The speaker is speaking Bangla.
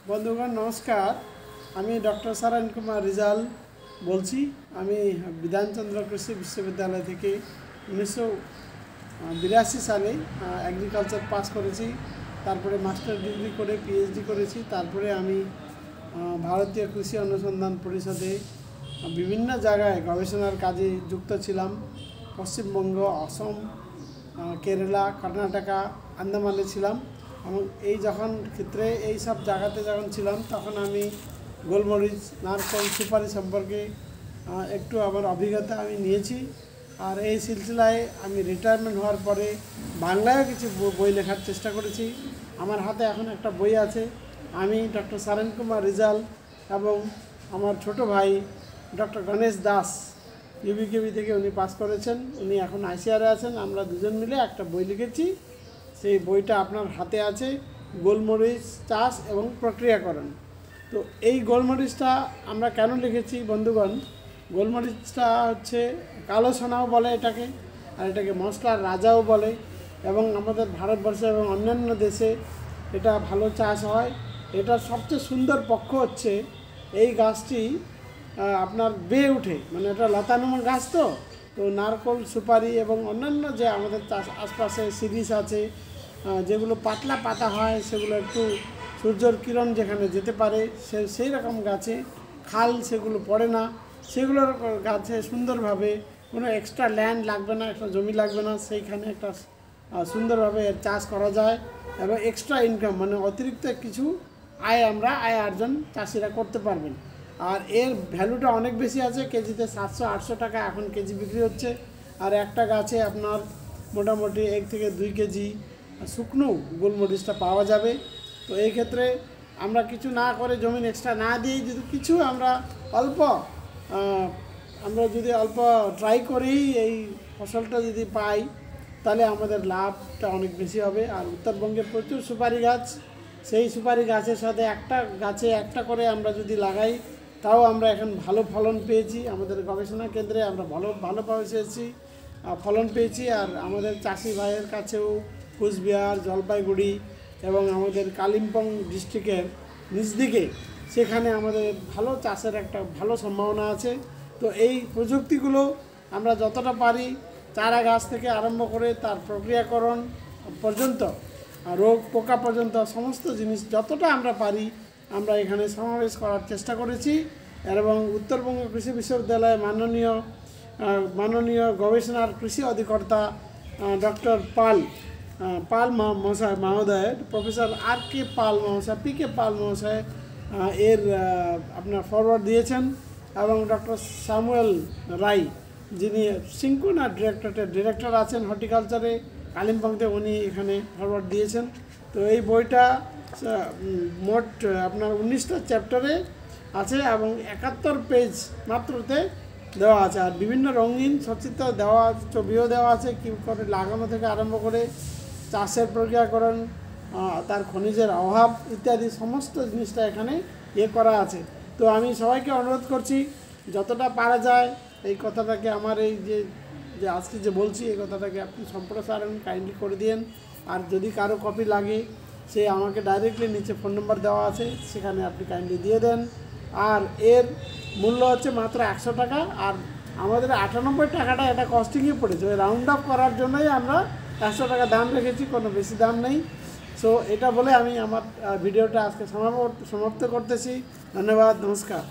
বন্ধুগণ নমস্কার। আমি ডক্টর সারান কুমার রিজাল বলছি। আমি বিধানচন্দ্র কৃষি বিশ্ববিদ্যালয় থেকে 1982 সালে এগ্রিকালচার পাস করেছি। তারপরে মাস্টার ডিগ্রি করে পিএইচডি করেছি। তারপরে আমি ভারতীয় কৃষি অনুসন্ধান পরিষদে বিভিন্ন জায়গায় গবেষণার কাজে যুক্ত ছিলাম। পশ্চিমবঙ্গ, অসম, কেরালা, কর্ণাটকা, আন্দামানে ছিলাম। এবং এই সব জায়গাতে যখন ছিলাম তখন আমি গোলমরিচ, নারকেল, সুপারি সম্পর্কে একটু আমার অভিজ্ঞতা আমি নিয়েছি। আর এই সিলসিলায় আমি রিটায়ারমেন্ট হওয়ার পরে বাংলায় কিছু বই লেখার চেষ্টা করেছি। আমার হাতে এখন একটা বই আছে। আমি ডক্টর সারান কুমার রিজাল এবং আমার ছোট ভাই ডক্টর গণেশ দাস ইউবিকেবি থেকে উনি পাস করেছেন, উনি এখন আইসিআরে আছেন। আমরা দুজন মিলে একটা বই লিখেছি। সেই বইটা আপনার হাতে আছে, গোলমরিচ চাষ এবং প্রক্রিয়াকরণ। তো এই গোলমরিচটা আমরা কেন লিখেছি বন্ধুগণ? গোলমরিচটা হচ্ছে কালো সোনাও বলে এটাকে, আর এটাকে মশলার রাজাও বলে। এবং আমাদের ভারতবর্ষে এবং অন্যান্য দেশে এটা ভালো চাষ হয়। এটার সবচেয়ে সুন্দর পক্ষ হচ্ছে এই গাছটি আপনার বেয়ে উঠে, মানে এটা লতানুমা গাছ। তো নারকল, সুপারি এবং অন্যান্য যে আমাদের আশপাশে সিরিজ আছে যেগুলো পাতলা পাতা হয়, সেগুলো একটু সূর্যের কিরণ যেখানে যেতে পারে সেই রকম গাছে খাল সেগুলো পড়ে না, সেগুলোর গাছে সুন্দরভাবে কোনো এক্সট্রা ল্যান্ড লাগবে না, একটা জমি লাগবে না, সেইখানে একটা সুন্দরভাবে এর চাষ করা যায় এবং এক্সট্রা ইনকাম মানে অতিরিক্ত কিছু আয় অর্জন চাষিরা করতে পারবেন। আর এর ভ্যালুটা অনেক বেশি আছে, কেজিতে 700-800 টাকা এখন কেজি বিক্রি হচ্ছে। আর একটা গাছে আপনার মোটামুটি 1 থেকে 2 কেজি শুকনো গোলমরিচটা পাওয়া যাবে। তো এই ক্ষেত্রে আমরা কিছু না করে, জমিন এক্সট্রা না দিয়ে যদি কিছু আমরা অল্প ট্রাই করেই এই ফসলটা যদি পাই, তাহলে আমাদের লাভটা অনেক বেশি হবে। আর উত্তরবঙ্গে প্রচুর সুপারি গাছ, সেই সুপারি গাছের সাথে একটা গাছে একটা করে আমরা যদি লাগাই, তাও আমরা এখন ভালো ফলন পেয়েছি। আমাদের গবেষণা কেন্দ্রে আমরা ভালো ফলন পেয়েছি। আর আমাদের চাষি ভাইয়ের কাছেও কুচবিহার, জলপাইগুড়ি এবং আমাদের কালিম্পং ডিস্ট্রিক্টের নিচ দিকে সেখানে আমাদের ভালো চাষের একটা ভালো সম্ভাবনা আছে। তো এই প্রযুক্তিগুলো আমরা যতটা পারি, চারা গাছ থেকে আরম্ভ করে তার প্রক্রিয়াকরণ পর্যন্ত, রোগ পোকা পর্যন্ত সমস্ত জিনিস যতটা আমরা পারি আমরা এখানে সমাবেশ করার চেষ্টা করেছি। এবং উত্তরবঙ্গ কৃষি বিশ্ববিদ্যালয়ে মাননীয় গবেষণার কৃষি অধিকর্তা ডক্টর পাল মহোদয়, প্রফেসর RK পাল মহাশয়, PK পাল মহাশয় এর আপনার ফরওয়ার্ড দিয়েছেন। এবং ডক্টর স্যামুয়েল রাই, যিনি সিঙ্কুনা ডিরেক্টর আছেন হর্টিকালচারে কালিম্পংতে, উনি এখানে ফরওয়ার্ড দিয়েছেন। তো এই বইটা মোট আপনার 19টা চ্যাপ্টারে আছে এবং 71 পেজ মাত্রতে দেওয়া আছে। আর বিভিন্ন রঙিন সচিত্র দেওয়া, ছবিও দেওয়া আছে, কী করে লাগানো থেকে আরম্ভ করে চাষের প্রক্রিয়াকরণ, তার খনিজের অভাব ইত্যাদি সমস্ত জিনিসটা এখানে করা আছে। তো আমি সবাইকে অনুরোধ করছি যতটা পারা যায় এই কথাটাকে, আমার এই যে আজকে যে বলছি এই কথাটাকে আপনি সম্প্রসারণ কাইন্ডলি করে দিন। আর যদি কারো কপি লাগে, সে আমাকে ডাইরেক্টলি নিচে ফোন নম্বর দেওয়া আছে, সেখানে আপনি কাইন্ডলি দিয়ে দেন। আর এর মূল্য হচ্ছে মাত্র 100 টাকা। আর আমাদের 98 টাকাটা এটা কস্টিংয়ে পড়েছে, ওই রাউন্ড আপ করার জন্যই আমরা 100 টাকা দাম রেখেছি, কোনো বেশি দাম নেই। সো এটা বলে আমি আমার ভিডিওটা আজকে সমাপ্ত করতেছি। ধন্যবাদ, নমস্কার।